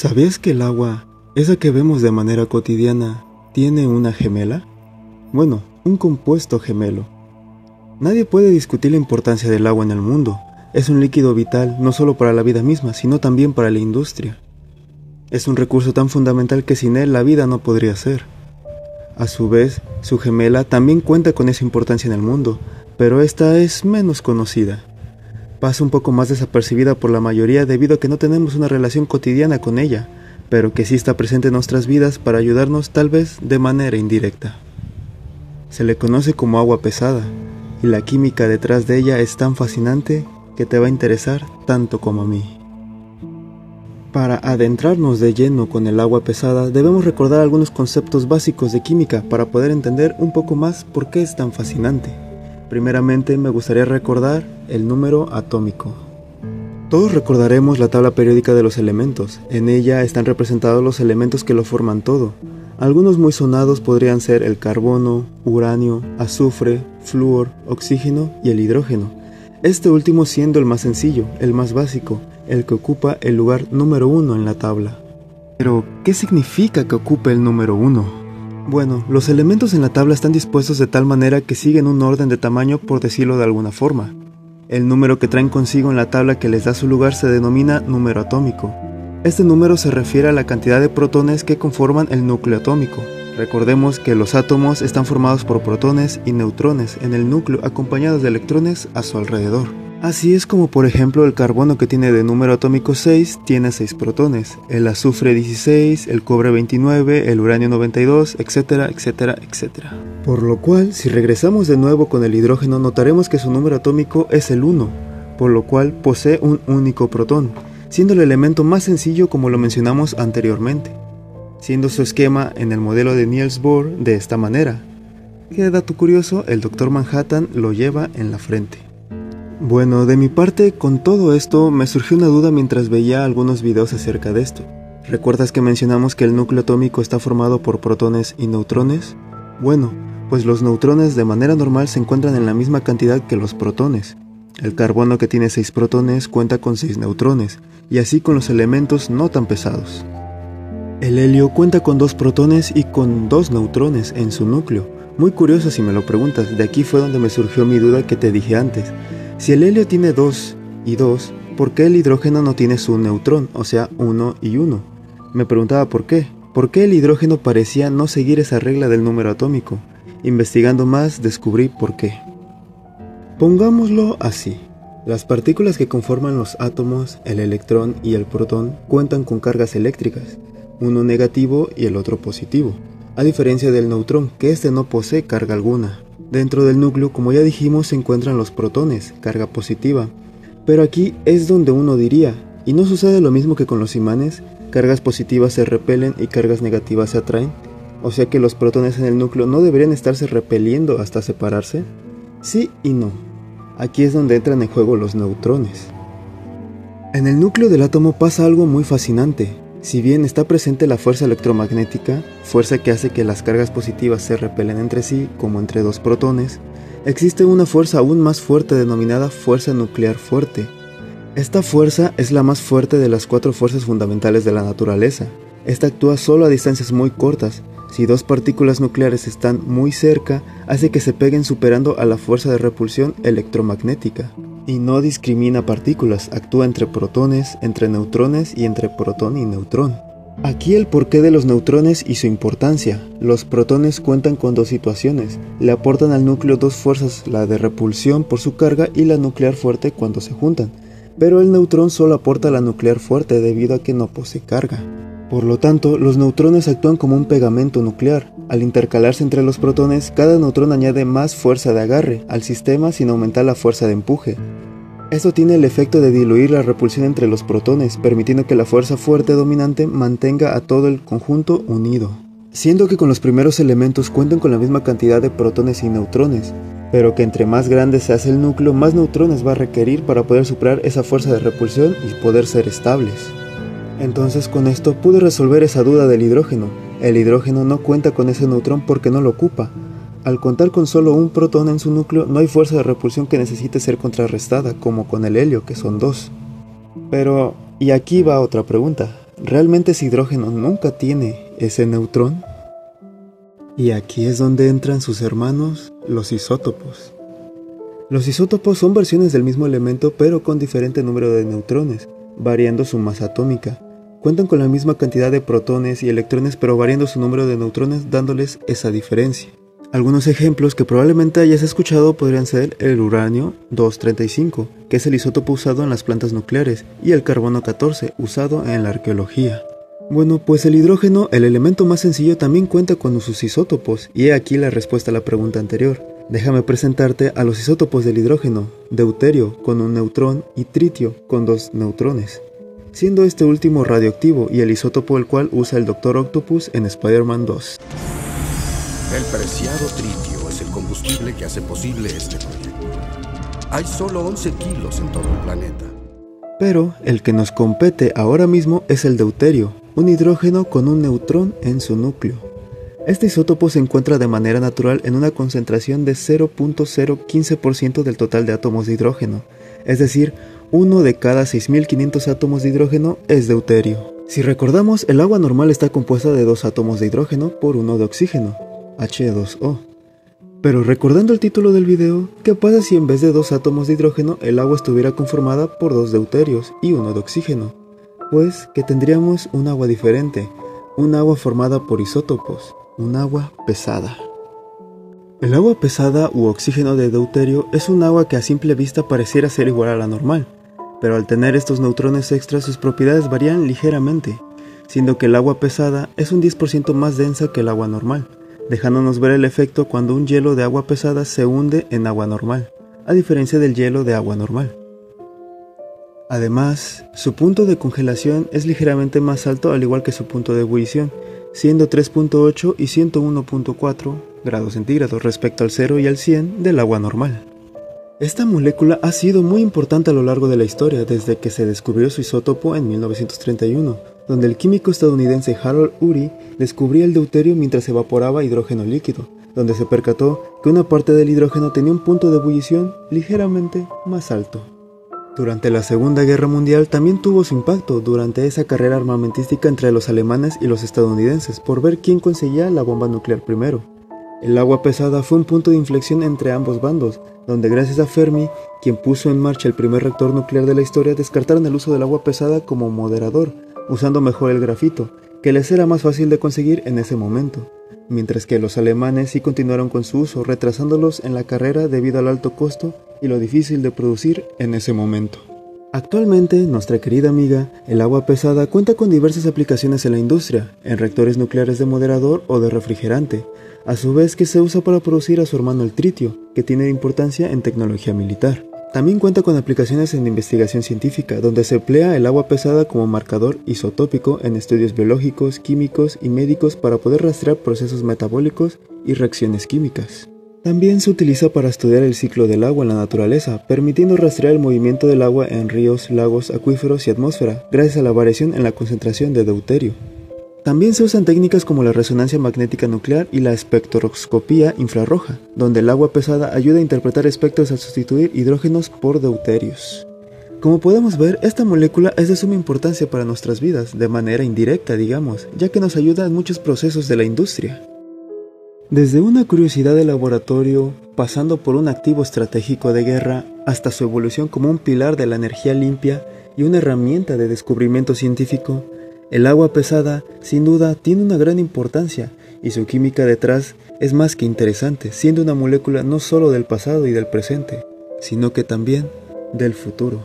¿Sabías que el agua, esa que vemos de manera cotidiana, tiene una gemela? Bueno, un compuesto gemelo. Nadie puede discutir la importancia del agua en el mundo. Es un líquido vital no solo para la vida misma, sino también para la industria. Es un recurso tan fundamental que sin él la vida no podría ser. A su vez, su gemela también cuenta con esa importancia en el mundo, pero esta es menos conocida. Pasa un poco más desapercibida por la mayoría debido a que no tenemos una relación cotidiana con ella, pero que sí está presente en nuestras vidas para ayudarnos tal vez de manera indirecta. Se le conoce como agua pesada, y la química detrás de ella es tan fascinante que te va a interesar tanto como a mí. Para adentrarnos de lleno con el agua pesada, debemos recordar algunos conceptos básicos de química para poder entender un poco más por qué es tan fascinante. Primeramente, me gustaría recordar el número atómico. Todos recordaremos la tabla periódica de los elementos. En ella están representados los elementos que lo forman todo. Algunos muy sonados podrían ser el carbono, uranio, azufre, flúor, oxígeno y el hidrógeno. Este último siendo el más sencillo, el más básico, el que ocupa el lugar número 1 en la tabla. Pero, ¿qué significa que ocupe el número 1? Bueno, los elementos en la tabla están dispuestos de tal manera que siguen un orden de tamaño, por decirlo de alguna forma. El número que traen consigo en la tabla que les da su lugar se denomina número atómico. Este número se refiere a la cantidad de protones que conforman el núcleo atómico. Recordemos que los átomos están formados por protones y neutrones en el núcleo acompañados de electrones a su alrededor. Así es como por ejemplo el carbono, que tiene de número atómico 6, tiene 6 protones, el azufre 16, el cobre 29, el uranio 92, etcétera, etcétera, etcétera. Por lo cual, si regresamos de nuevo con el hidrógeno, notaremos que su número atómico es el 1, por lo cual posee un único protón, siendo el elemento más sencillo como lo mencionamos anteriormente, siendo su esquema en el modelo de Niels Bohr de esta manera. Qué dato curioso, el Dr. Manhattan lo lleva en la frente. Bueno, de mi parte, con todo esto me surgió una duda mientras veía algunos videos acerca de esto. ¿Recuerdas que mencionamos que el núcleo atómico está formado por protones y neutrones? Bueno, pues los neutrones de manera normal se encuentran en la misma cantidad que los protones. El carbono, que tiene 6 protones, cuenta con 6 neutrones, y así con los elementos no tan pesados. El helio cuenta con 2 protones y con 2 neutrones en su núcleo. Muy curioso si me lo preguntas, de aquí fue donde me surgió mi duda que te dije antes. Si el helio tiene 2 y 2, ¿por qué el hidrógeno no tiene su neutrón, o sea 1 y 1? Me preguntaba por qué. ¿Por qué el hidrógeno parecía no seguir esa regla del número atómico? Investigando más, descubrí por qué. Pongámoslo así. Las partículas que conforman los átomos, el electrón y el protón, cuentan con cargas eléctricas, uno negativo y el otro positivo, a diferencia del neutrón, que este no posee carga alguna. Dentro del núcleo, como ya dijimos, se encuentran los protones, carga positiva. Pero aquí es donde uno diría, ¿y no sucede lo mismo que con los imanes? Cargas positivas se repelen y cargas negativas se atraen. O sea que los protones en el núcleo no deberían estarse repeliendo hasta separarse. Sí y no. Aquí es donde entran en juego los neutrones. En el núcleo del átomo pasa algo muy fascinante. Si bien está presente la fuerza electromagnética, fuerza que hace que las cargas positivas se repelen entre sí, como entre dos protones, existe una fuerza aún más fuerte denominada fuerza nuclear fuerte. Esta fuerza es la más fuerte de las 4 fuerzas fundamentales de la naturaleza. Esta actúa solo a distancias muy cortas. Si 2 partículas nucleares están muy cerca, hace que se peguen superando a la fuerza de repulsión electromagnética. Y no discrimina partículas, actúa entre protones, entre neutrones y entre protón y neutrón. Aquí el porqué de los neutrones y su importancia. Los protones cuentan con 2 situaciones. Le aportan al núcleo 2 fuerzas, la de repulsión por su carga y la nuclear fuerte cuando se juntan. Pero el neutrón solo aporta la nuclear fuerte debido a que no posee carga. Por lo tanto, los neutrones actúan como un pegamento nuclear. Al intercalarse entre los protones, cada neutrón añade más fuerza de agarre al sistema sin aumentar la fuerza de empuje. Esto tiene el efecto de diluir la repulsión entre los protones, permitiendo que la fuerza fuerte dominante mantenga a todo el conjunto unido. Siendo que con los primeros elementos cuentan con la misma cantidad de protones y neutrones, pero que entre más grande se hace el núcleo, más neutrones va a requerir para poder superar esa fuerza de repulsión y poder ser estables. Entonces con esto pude resolver esa duda del hidrógeno. El hidrógeno no cuenta con ese neutrón porque no lo ocupa. Al contar con solo un protón en su núcleo, no hay fuerza de repulsión que necesite ser contrarrestada, como con el helio, que son 2. Pero, y aquí va otra pregunta. ¿realmente ese hidrógeno nunca tiene ese neutrón? Y aquí es donde entran sus hermanos, los isótopos. Los isótopos son versiones del mismo elemento pero con diferente número de neutrones, variando su masa atómica. Cuentan con la misma cantidad de protones y electrones pero variando su número de neutrones dándoles esa diferencia. Algunos ejemplos que probablemente hayas escuchado podrían ser el uranio 235, que es el isótopo usado en las plantas nucleares, y el carbono 14, usado en la arqueología. Bueno, pues el hidrógeno, el elemento más sencillo, también cuenta con sus isótopos, y he aquí la respuesta a la pregunta anterior. Déjame presentarte a los isótopos del hidrógeno: deuterio con un neutrón y tritio con 2 neutrones, siendo este último radioactivo y el isótopo el cual usa el Dr. Octopus en Spider-Man 2. El preciado tritio es el combustible que hace posible este proyecto. Hay solo 11 kilos en todo el planeta. Pero el que nos compete ahora mismo es el deuterio, un hidrógeno con un neutrón en su núcleo. Este isótopo se encuentra de manera natural en una concentración de 0.015% del total de átomos de hidrógeno, es decir, 1 de cada 6.500 átomos de hidrógeno es deuterio. Si recordamos, el agua normal está compuesta de 2 átomos de hidrógeno por 1 de oxígeno, H2O. Pero recordando el título del video, ¿qué pasa si en vez de 2 átomos de hidrógeno el agua estuviera conformada por 2 deuterios y 1 de oxígeno? Pues que tendríamos un agua diferente, un agua formada por isótopos, un agua pesada. El agua pesada u oxígeno de deuterio es un agua que a simple vista pareciera ser igual a la normal, pero al tener estos neutrones extras sus propiedades varían ligeramente, siendo que el agua pesada es un 10% más densa que el agua normal, dejándonos ver el efecto cuando un hielo de agua pesada se hunde en agua normal, a diferencia del hielo de agua normal. Además, su punto de congelación es ligeramente más alto al igual que su punto de ebullición, siendo 3.8 y 101.4 grados centígrados respecto al 0 y al 100 del agua normal. Esta molécula ha sido muy importante a lo largo de la historia desde que se descubrió su isótopo en 1931, donde el químico estadounidense Harold Urey descubría el deuterio mientras evaporaba hidrógeno líquido, donde se percató que una parte del hidrógeno tenía un punto de ebullición ligeramente más alto. Durante la Segunda Guerra Mundial también tuvo su impacto durante esa carrera armamentística entre los alemanes y los estadounidenses por ver quién conseguía la bomba nuclear primero. El agua pesada fue un punto de inflexión entre ambos bandos, donde gracias a Fermi, quien puso en marcha el primer reactor nuclear de la historia, descartaron el uso del agua pesada como moderador, usando mejor el grafito, que les era más fácil de conseguir en ese momento, mientras que los alemanes sí continuaron con su uso, retrasándolos en la carrera debido al alto costo y lo difícil de producir en ese momento. Actualmente, nuestra querida amiga, el agua pesada cuenta con diversas aplicaciones en la industria, en reactores nucleares de moderador o de refrigerante, a su vez que se usa para producir a su hermano el tritio, que tiene importancia en tecnología militar. También cuenta con aplicaciones en investigación científica, donde se emplea el agua pesada como marcador isotópico en estudios biológicos, químicos y médicos para poder rastrear procesos metabólicos y reacciones químicas. También se utiliza para estudiar el ciclo del agua en la naturaleza, permitiendo rastrear el movimiento del agua en ríos, lagos, acuíferos y atmósfera, gracias a la variación en la concentración de deuterio. También se usan técnicas como la resonancia magnética nuclear y la espectroscopía infrarroja, donde el agua pesada ayuda a interpretar espectros al sustituir hidrógenos por deuterios. Como podemos ver, esta molécula es de suma importancia para nuestras vidas, de manera indirecta, digamos, ya que nos ayuda en muchos procesos de la industria. Desde una curiosidad de laboratorio, pasando por un activo estratégico de guerra, hasta su evolución como un pilar de la energía limpia y una herramienta de descubrimiento científico, el agua pesada, sin duda, tiene una gran importancia, y su química detrás es más que interesante, siendo una molécula no solo del pasado y del presente, sino que también del futuro.